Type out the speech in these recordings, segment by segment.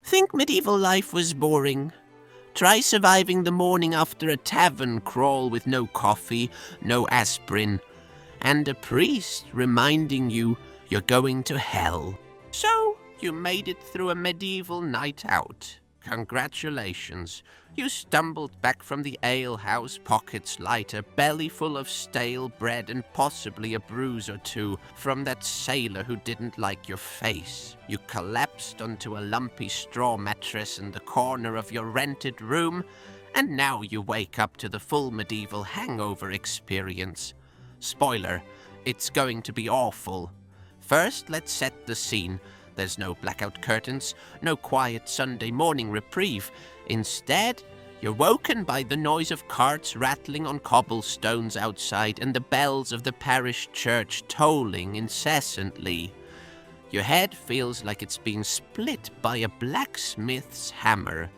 Think medieval life was boring? Try surviving the morning after a tavern crawl with no coffee, no aspirin, and a priest reminding you you're going to hell. So, you made it through a medieval night out. Congratulations. You stumbled back from the alehouse, pockets light, a belly full of stale bread, and possibly a bruise or two from that sailor who didn't like your face. You collapsed onto a lumpy straw mattress in the corner of your rented room, and now you wake up to the full medieval hangover experience. Spoiler, it's going to be awful. First, let's set the scene. There's no blackout curtains, no quiet Sunday morning reprieve. Instead, you're woken by the noise of carts rattling on cobblestones outside and the bells of the parish church tolling incessantly. Your head feels like it's being split by a blacksmith's hammer.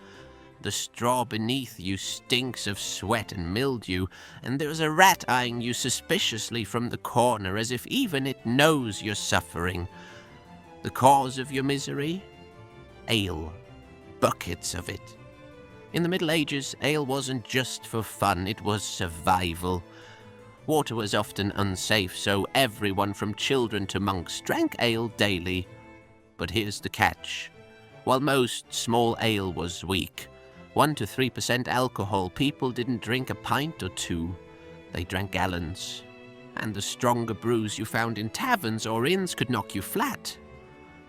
The straw beneath you stinks of sweat and mildew, and there's a rat eyeing you suspiciously from the corner as if even it knows you're suffering. The cause of your misery? Ale. Buckets of it. In the Middle Ages, ale wasn't just for fun, it was survival. Water was often unsafe, so everyone from children to monks drank ale daily. But here's the catch. While most small ale was weak, 1 to 3% alcohol, people didn't drink a pint or two. They drank gallons. And the stronger brews you found in taverns or inns could knock you flat.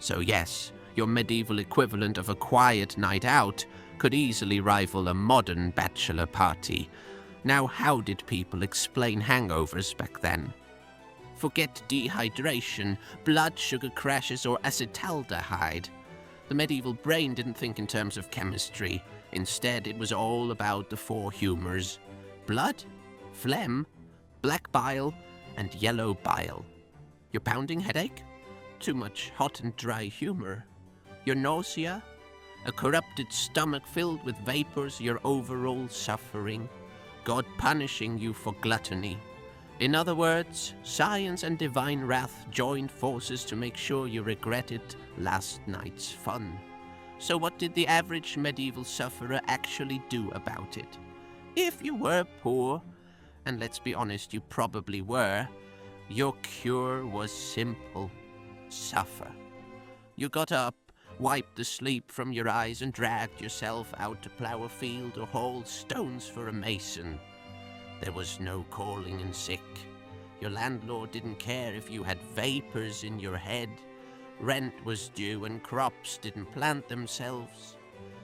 So yes, your medieval equivalent of a quiet night out could easily rival a modern bachelor party. Now, how did people explain hangovers back then? Forget dehydration, blood sugar crashes, or acetaldehyde. The medieval brain didn't think in terms of chemistry. Instead, it was all about the 4 humors: blood, phlegm, black bile, and yellow bile. Your pounding headache? Too much hot and dry humor. Your nausea? A corrupted stomach filled with vapors, your overall suffering. God punishing you for gluttony. In other words, science and divine wrath joined forces to make sure you regretted last night's fun. So what did the average medieval sufferer actually do about it? If you were poor, and let's be honest, you probably were, your cure was simple. Suffer. You got up, wiped the sleep from your eyes, and dragged yourself out to plough a field or haul stones for a mason. There was no calling in sick. Your landlord didn't care if you had vapors in your head. Rent was due and crops didn't plant themselves.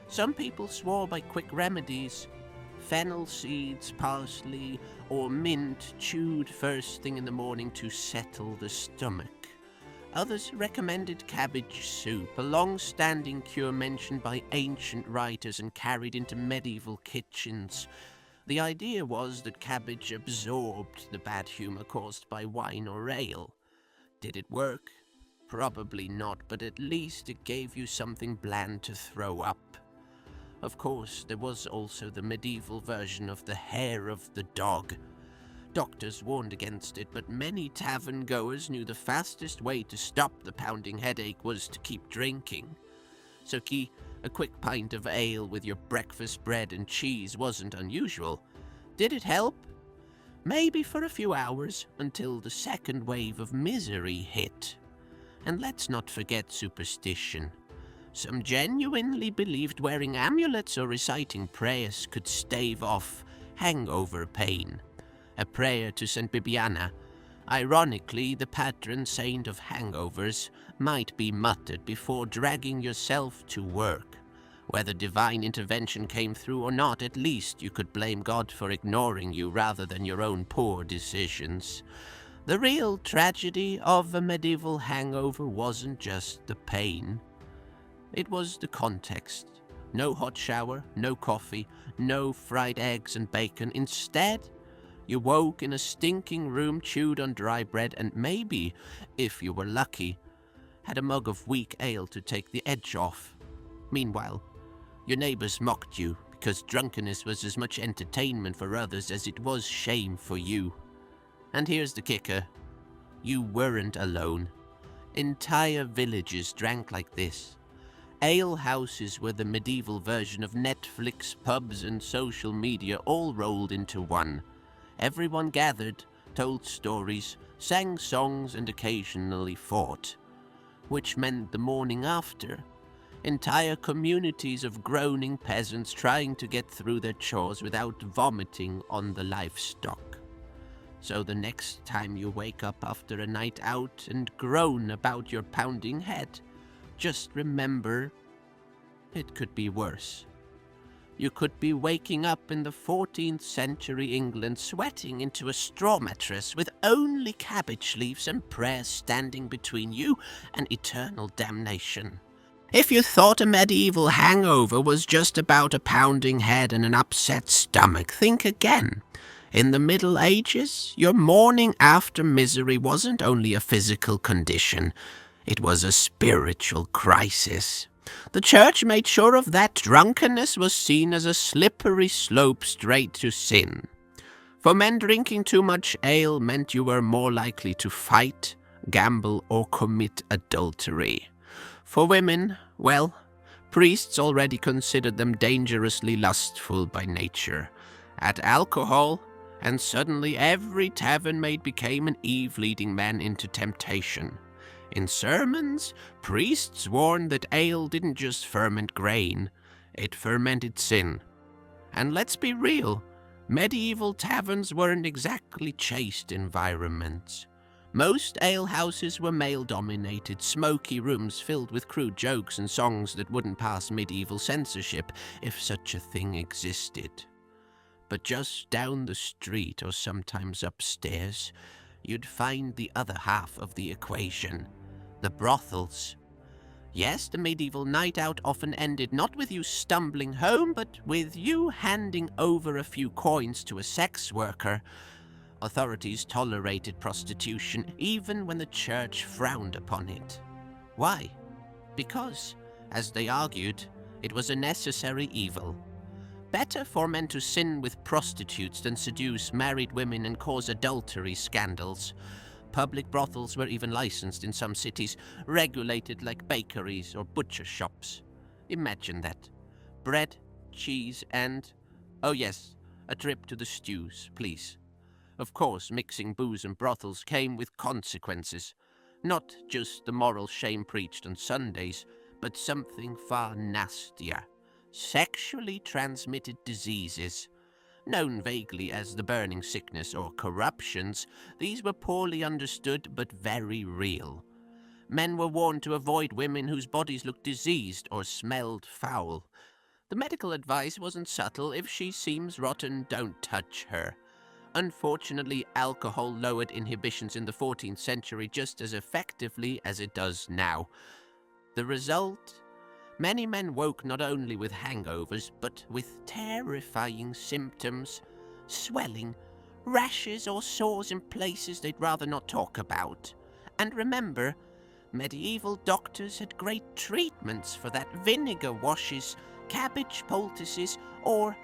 Some people swore by quick remedies. Fennel seeds, parsley, or mint chewed first thing in the morning to settle the stomach. Others recommended cabbage soup, a long-standing cure mentioned by ancient writers and carried into medieval kitchens. The idea was that cabbage absorbed the bad humor caused by wine or ale. Did it work? Probably not, but at least it gave you something bland to throw up. Of course, there was also the medieval version of the hair of the dog. Doctors warned against it, but many tavern-goers knew the fastest way to stop the pounding headache was to keep drinking. So a quick pint of ale with your breakfast bread and cheese wasn't unusual. Did it help? Maybe for a few hours, until the second wave of misery hit. And let's not forget superstition. Some genuinely believed wearing amulets or reciting prayers could stave off hangover pain. A prayer to St. Bibiana, ironically the patron saint of hangovers, might be muttered before dragging yourself to work. Whether divine intervention came through or not, at least you could blame God for ignoring you rather than your own poor decisions. The real tragedy of a medieval hangover wasn't just the pain. It was the context. No hot shower, no coffee, no fried eggs and bacon. Instead, you woke in a stinking room, chewed on dry bread, and maybe, if you were lucky, had a mug of weak ale to take the edge off. Meanwhile, your neighbors mocked you because drunkenness was as much entertainment for others as it was shame for you. And here's the kicker. You weren't alone. Entire villages drank like this. Ale houses were the medieval version of Netflix, pubs, and social media all rolled into one. Everyone gathered, told stories, sang songs, and occasionally fought. Which meant the morning after, entire communities of groaning peasants trying to get through their chores without vomiting on the livestock. So the next time you wake up after a night out and groan about your pounding head, just remember, it could be worse. You could be waking up in the 14th century England sweating into a straw mattress with only cabbage leaves and prayers standing between you and eternal damnation. If you thought a medieval hangover was just about a pounding head and an upset stomach, think again. In the Middle Ages, your morning after misery wasn't only a physical condition, it was a spiritual crisis. The church made sure of that. Drunkenness was seen as a slippery slope straight to sin. For men, drinking too much ale meant you were more likely to fight, gamble, or commit adultery. For women, well, priests already considered them dangerously lustful by nature. Add alcohol, and suddenly every tavern maid became an Eve leading men into temptation. In sermons, priests warned that ale didn't just ferment grain, it fermented sin. And let's be real, medieval taverns weren't exactly chaste environments. Most alehouses were male-dominated, smoky rooms filled with crude jokes and songs that wouldn't pass medieval censorship, if such a thing existed. But just down the street, or sometimes upstairs, you'd find the other half of the equation, the brothels. Yes, the medieval night out often ended not with you stumbling home, but with you handing over a few coins to a sex worker. Authorities tolerated prostitution even when the church frowned upon it. Why? Because, as they argued, it was a necessary evil. Better for men to sin with prostitutes than seduce married women and cause adultery scandals. Public brothels were even licensed in some cities, regulated like bakeries or butcher shops. Imagine that. Bread, cheese, and, oh yes, a trip to the stews, please. Of course, mixing booze and brothels came with consequences. Not just the moral shame preached on Sundays, but something far nastier. Sexually transmitted diseases. Known vaguely as the burning sickness or corruptions, these were poorly understood but very real. Men were warned to avoid women whose bodies looked diseased or smelled foul. The medical advice wasn't subtle. If she seems rotten, don't touch her. Unfortunately, alcohol lowered inhibitions in the 14th century just as effectively as it does now. The result? Many men woke not only with hangovers, but with terrifying symptoms, swelling, rashes or sores in places they'd rather not talk about. And remember, medieval doctors had great treatments for that: vinegar washes, cabbage poultices, or,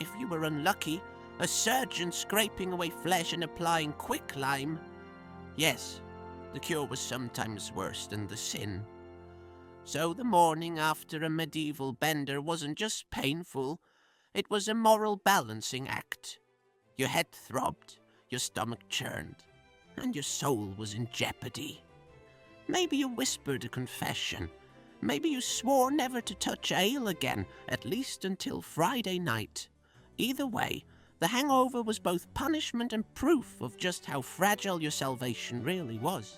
if you were unlucky, a surgeon scraping away flesh and applying quicklime. Yes, the cure was sometimes worse than the sin. So the morning after a medieval bender wasn't just painful, it was a moral balancing act. Your head throbbed, your stomach churned, and your soul was in jeopardy. Maybe you whispered a confession. Maybe you swore never to touch ale again, at least until Friday night. Either way, the hangover was both punishment and proof of just how fragile your salvation really was.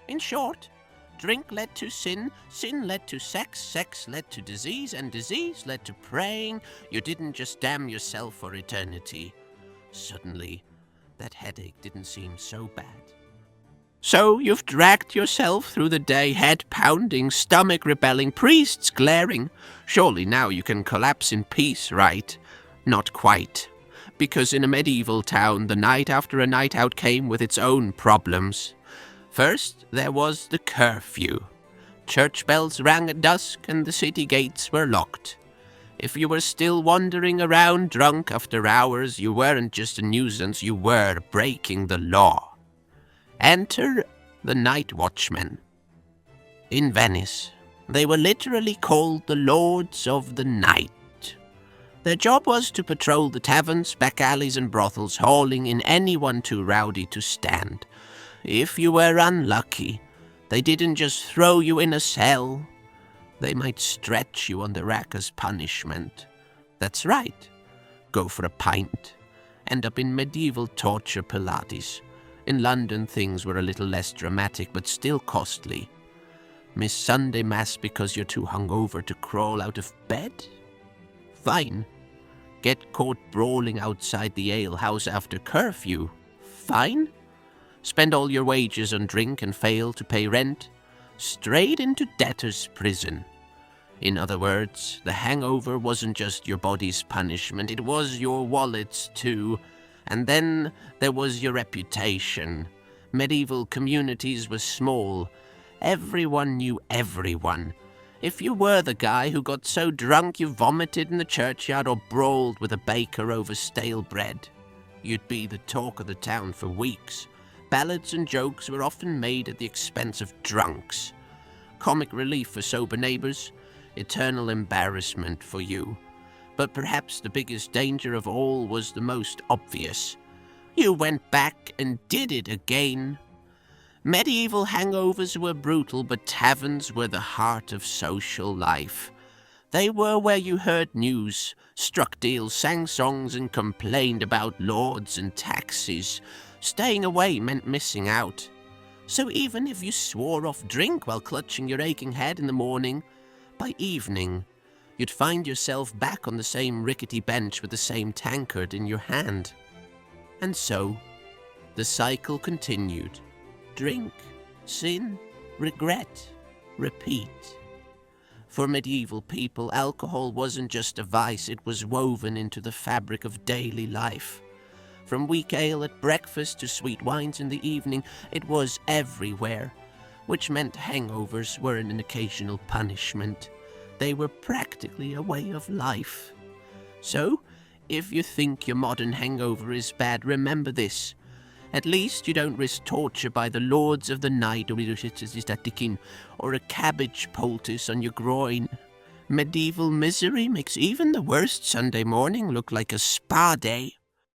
In short, drink led to sin, sin led to sex, sex led to disease, and disease led to praying. You didn't just damn yourself for eternity. Suddenly, that headache didn't seem so bad. So you've dragged yourself through the day, head pounding, stomach rebelling, priests glaring. Surely now you can collapse in peace, right? Not quite. Because in a medieval town, the night after a night out came with its own problems. First, there was the curfew. Church bells rang at dusk and the city gates were locked. If you were still wandering around drunk after hours, you weren't just a nuisance, you were breaking the law. Enter the night watchman. In Venice, They were literally called the Lords of the Night. Their job was to patrol the taverns, back alleys, and brothels, hauling in anyone too rowdy to stand. If you were unlucky, they didn't just throw you in a cell. They might stretch you on the rack as punishment. That's right. Go for a pint. End up in medieval torture Pilates. In London, things were a little less dramatic, but still costly. Miss Sunday Mass because you're too hungover to crawl out of bed? Fine. Get caught brawling outside the alehouse after curfew? Fine. Spend all your wages on drink and fail to pay rent? Straight into debtor's prison. In other words, the hangover wasn't just your body's punishment, it was your wallet's too. And then there was your reputation. Medieval communities were small. Everyone knew everyone. If you were the guy who got so drunk you vomited in the churchyard or brawled with a baker over stale bread, you'd be the talk of the town for weeks. Ballads and jokes were often made at the expense of drunks. Comic relief for sober neighbors, eternal embarrassment for you. But perhaps the biggest danger of all was the most obvious. You went back and did it again. Medieval hangovers were brutal, but taverns were the heart of social life. They were where you heard news, struck deals, sang songs, and complained about lords and taxes. Staying away meant missing out. So even if you swore off drink while clutching your aching head in the morning, by evening, you'd find yourself back on the same rickety bench with the same tankard in your hand. And so, the cycle continued. Drink, sin, regret, repeat. For medieval people, alcohol wasn't just a vice, it was woven into the fabric of daily life. From weak ale at breakfast to sweet wines in the evening, it was everywhere, which meant hangovers weren't an occasional punishment. They were practically a way of life. So, if you think your modern hangover is bad, remember this. At least you don't risk torture by the Lords of the Night or a cabbage poultice on your groin. Medieval misery makes even the worst Sunday morning look like a spa day.